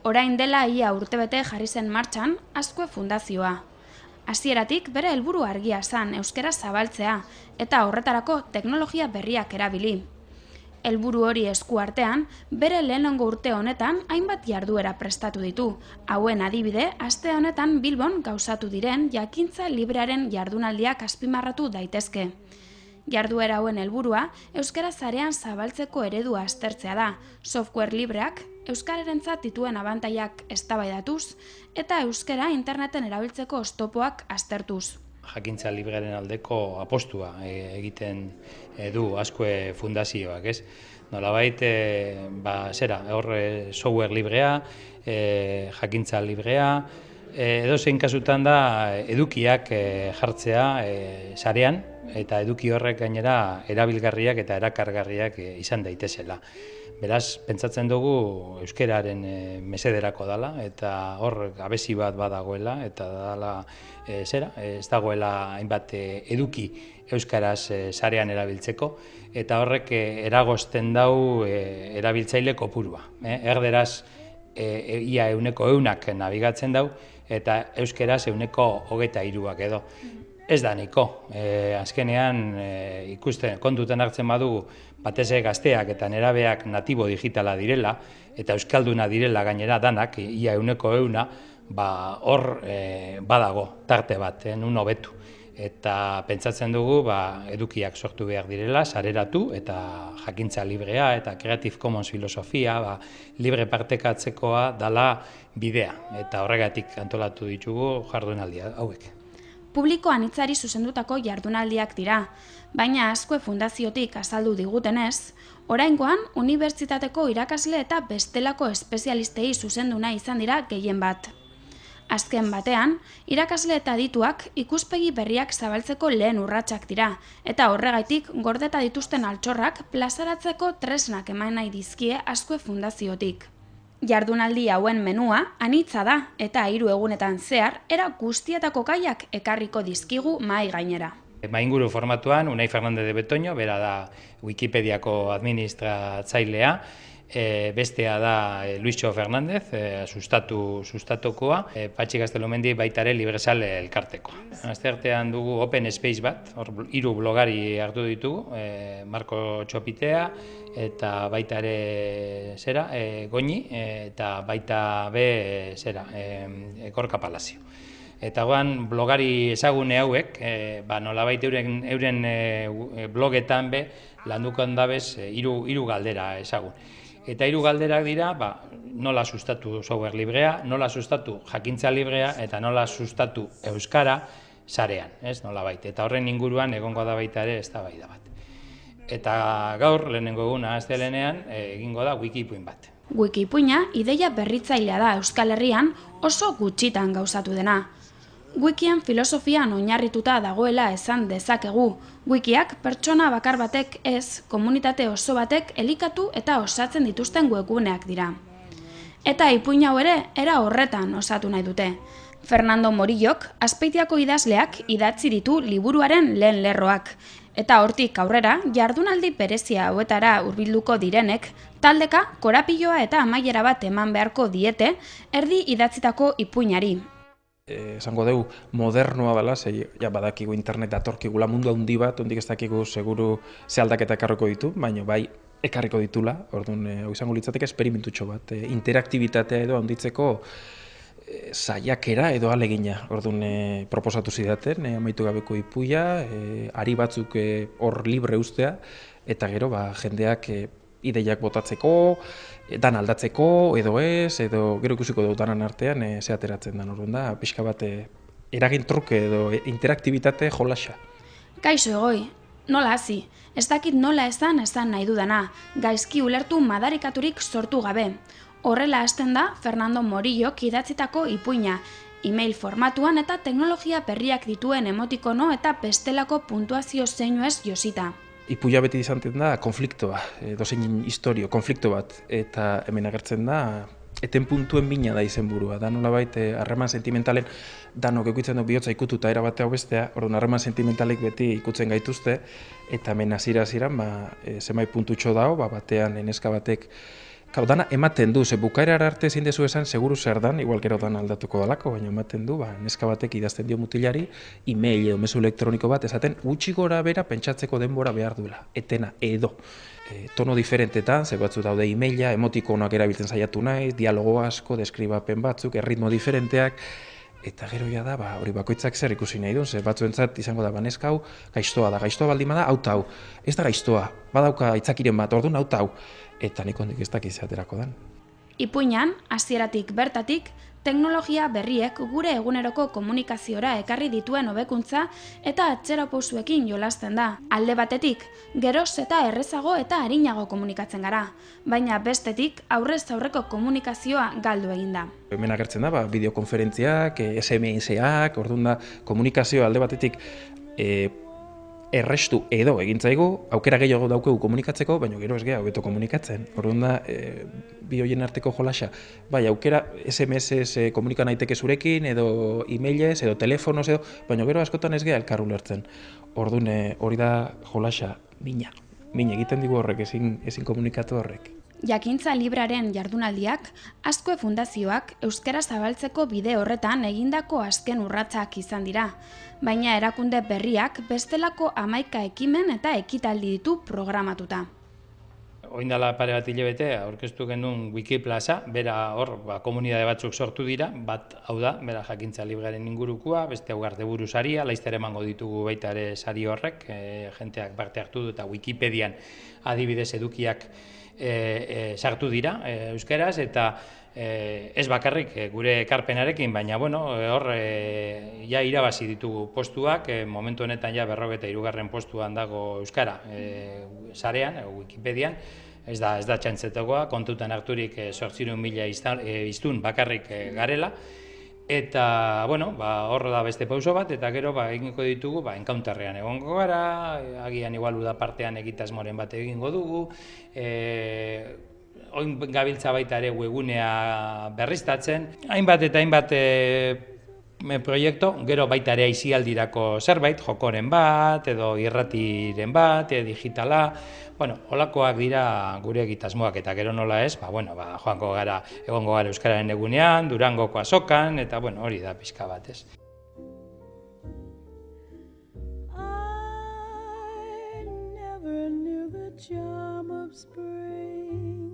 Orain dela ia urtebete jarri zen martxan Azkue Fundazioa. Hasieratik bere helburu argia zen euskara zabaltzea eta horretarako teknologia berriak erabili. Helburu hori esku artean, bere lehenengo urte honetan hainbat jarduera prestatu ditu. Hauen adibide, aste honetan Bilbon gauzatu diren jakintza librearen jardunaldiak azpimarratu daitezke. Jarduera hauen helburua, euskara sarean zabaltzeko eredua aztertzea da, software libreak, euskararentzat dituen abantaiak eztabaidatuz eta euskara interneten erabiltzeko oztopoak aztertuz. Jakintza librearen aldeko apostua egiten du Azkue Fundazioak, ez? Nolabait, hor software librea, jakintza librea, edozein kasutan da edukiak jartzea sarean, eta eduki horrek gainera erabilgarriak eta erakargarriak izan daitezela. Beraz, pentsatzen dugu euskararen mesederako dela, eta hor gabezi bat badagoela, eta dela ez dagoela hainbat eduki euskaraz sarean erabiltzeko, eta horrek eragozten dau erabiltzaile kopurua. Erderaz ia 100 nabigatzen dau, eta euskaraz 23ak edo. Ez da nahiko. Azkenean ikusten kontutan hartzen badugu batez gazteak eta nerabeak natibo digitala direla eta euskalduna direla gainera danak, ia 100, hor badago tarte bat, nun hobetu. Eta pentsatzen dugu edukiak sortu behar direla, sareratu eta jakintza librea eta Creative Commons filosofia libre partekatzekoa dala bidea. Eta horregatik antolatu ditugu jardunaldia hauek. Publiko anitzari zuzendutako jardunaldiak dira, baina Azkue Fundaziotik azaldu digutenez, oraingoan unibertsitateko irakasle eta bestelako espezialistei zuzenduna izan dira gehien bat. Azken batean, irakasle eta adituak ikuspegi berriak zabaltzeko lehen urratsak dira, eta horregaitik gordeta dituzten altxorrak plazaratzeko tresnak eman nahi dizkie Azkue Fundaziotik. Jardunaldi hauen menua anitza da eta 3 egunetan zehar era guztietako gaiak ekarriko dizkigu mahai gainera. Mainguru formatuan Unai Fernandez de Betoño, bera da Wikipediako administratzailea, bestea da Luisxo Fernandez, sustatukoa, Patxi Gaztelumendi baitare Libresale elkartekoa. Asteartean dugu Open Space bat, hor 3 blogari hartu ditugu, Marko Txopitea, eta baita ere Goñi, eta baita be Gorka Palazio. Eta goan blogari ezagune hauek, nolabait euren blogetan be landukan dabez 3 galdera ezagun. Eta 3 galderak dira, nola sustatu software librea, nola sustatu jakintza librea, eta nola sustatu euskara sarean, nolabait. Eta horren inguruan egongo da baita ere eztabaida bat. Eta gaur, lehenengo eguna astelehenean, egingo da Wikiipuin bat. Wikiipuina ideia berritzailea da Euskal Herrian oso gutxitan gauzatu dena. Wikien filosofian oinarrituta dagoela esan dezakegu. Wikiak pertsona bakar batek ez, komunitate oso batek elikatu eta osatzen dituzten webguneak dira. Eta ipuin hau ere, era horretan osatu nahi dute. Fernando Morillok, Azpeitiako idazleak idatzi ditu liburuaren lehen lerroak. Eta hortik aurrera, jardunaldi berezia hauetara hurbilduko direnek, taldeka korapiloa eta amaiera bat eman beharko diete, erdi idatzitako ipuinari. Esango dugu modernoa dela, badakigu internet datorkigula mundu handi bat, ondik ez dakigu seguru ze aldaketa ekarriko ditu, baina bai ekarriko ditula, orduan izango litzateke esperimentutxo bat, interaktibitatea edo handitzeko saiakera edo alegina. Orduan proposatu zidaten, amaitu gabeko ipuia, ari batzuk hor libre ustea, eta gero jendeak ideiak botatzeko, dan aldatzeko, edo ez, edo gero ikusiko dut danan artean ze ateratzen den. Orduan da, pixka bat eragin truke edo interaktibitate jolasa. Kaixo Egoi, nola hasi? Ez dakit nola esan nahi dudana, gaizki ulertu madarikaturik sortu gabe. Horrela hasten da Fernando Morillok idatzitako ipuina, email formatuan eta teknologia berriak dituen emotikono eta bestelako puntuazio zeinuez josita. Ipuia beti izaten da konfliktoa, dozein historio, konflikto bat, eta hemen agertzen da, eten puntuen bina da izenburua, da nolabait harreman sentimentalen danok ikutzen du bihotza ikututa erabatea bestea, orduan harreman sentimentalek beti ikutzen gaituzte, eta hemen hasiera-hasieran zenbait puntutxo dago, batean neska batek dana ematen du, ze bukaerara arte ezin dezu esan, seguru zer dan, igual gero dana aldatuko dalako, baina ematen du, neska batek idazten dio mutilari, email edo mezu elektroniko bat, esaten gutxi gora bera pentsatzeko denbora behar duela, etena, edo. Tono diferentetan, ze batzu daude emaila, emotikonak erabiltzen saiatu naiz, dialogo asko, deskribapen batzuk, erritmo diferenteak, eta gero ja da, hori bakoitzak zer ikusi nahi duen, ze batzuentzat izango da, neska hau, gaiztoa da, gaiztoa baldin bada, hau, ez da gaiztoa, badauka aitzakiren bat, orduan hau, eta nik hondik ez dakiz aterako den. Ipuinan, hasieratik bertatik, teknologia berriek gure eguneroko komunikaziora ekarri dituen hobekuntza eta atzerapausoekin jolasten da. Alde batetik, geroz eta errezago eta arinago komunikatzen gara, baina bestetik aurrez aurreko komunikazioa galdu egin da. Hemen agertzen da, bideokonferentziak, SMS-ak, orduan da, komunikazioa alde batetik errestu edo egintzaigu, aukera gehiago daukegu komunikatzeko, baina gero ez geha hobeto komunikatzen. Orduan da, bi horien arteko jolasa, aukera SMS komunika naiteke zurekin, edo emailez, edo telefonoz, edo, baina gero askotan ez geha elkar ulertzen. Orduan hori da jolasa, mina egiten digu horrek, ezin komunikatu horrek. Jakintza Librearen jardunaldiak, Azkue Fundazioak euskara zabaltzeko bide horretan egindako azken urratsak izan dira, baina erakunde berriak bestelako 11 ekimen eta ekitaldi ditu programatuta. Oindala pare bat hilabete aurkeztu genuen Wikiplaza, bera hor komunitate batzuk sortu dira, bat hau da, bera Jakintza Librearen ingurukua, beste hau Gardeburu saria, laizter emango ditugu baita ere sari horrek, jenteak parte hartu du eta Wikipedian adibidez edukiak sartu dira euskeraz, eta ez bakarrik gure ekarpenarekin, baina hor ja irabazi ditugu postuak, momentu honetan ja 43. postuan dago euskara sarean, Wikipedian, ez da txantzetegoa, kontutan harturik 800.000 hiztun bakarrik garela, eta hor da beste pauso bat, eta gero egingo ditugu encounterrean egongo gara, agian igual uda partean egitasmoren bat egingo dugu, oin gabiltza baita ere webgunea berriztatzen, hainbat eta hainbat proiektu, gero baita ere aisialdirako zerbait, jokoren bat, edo irratiren bat, digitala, holakoak dira gure egitasmoak, eta gero nola ez, joango gara, egongo gara euskararen egunean, Durangoko azokan, eta hori da pixka bat ez. I never knew the charm of spring.